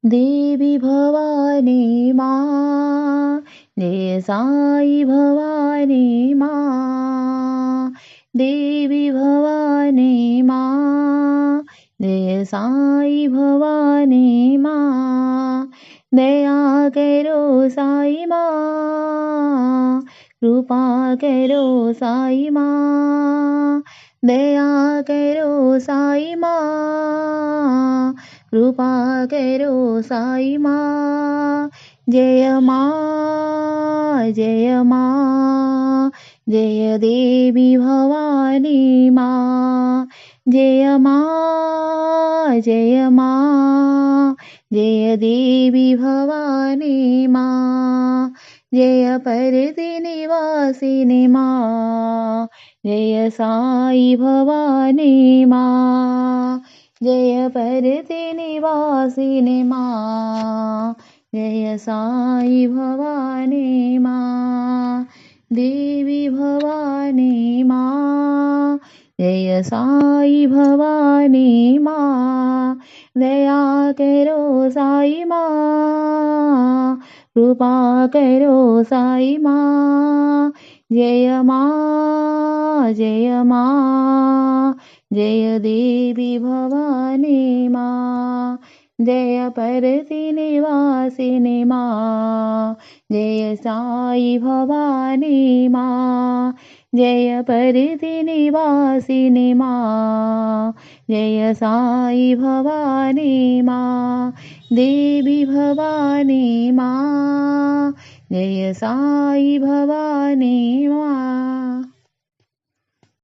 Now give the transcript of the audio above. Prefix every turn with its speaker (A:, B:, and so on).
A: देवी भवानी माँ, जय साई भवानी माँ। देवी भवानी माँ, जय साई भवानी माँ। दया करो साई माँ, कृपा करो साई माँ। दया करो साई माँ, कृपा करो साई माँ। जय माँ, जय माँ, जय देवी भवानी माँ। जय माँ, जय माँ, जय देवी भवानी माँ। जय परति निवासिनी माँ, जय साई भवानी माँ। जय परति निवासिनी माँ, जय साई भवानी माँ। देवी भवानी माँ, जय साई भवानी माँ। दया करो साई माँ, कृपा करो साई माँ। जय माँ, जय माँ, जय देवी भवानी माँ। जय परति निवासिनी माँ, जय साई भवानी माँ। जय परति निवासिनी माँ, जय साई भवानी माँ। देवी भवानी माँ, जय साई भवानी माँ।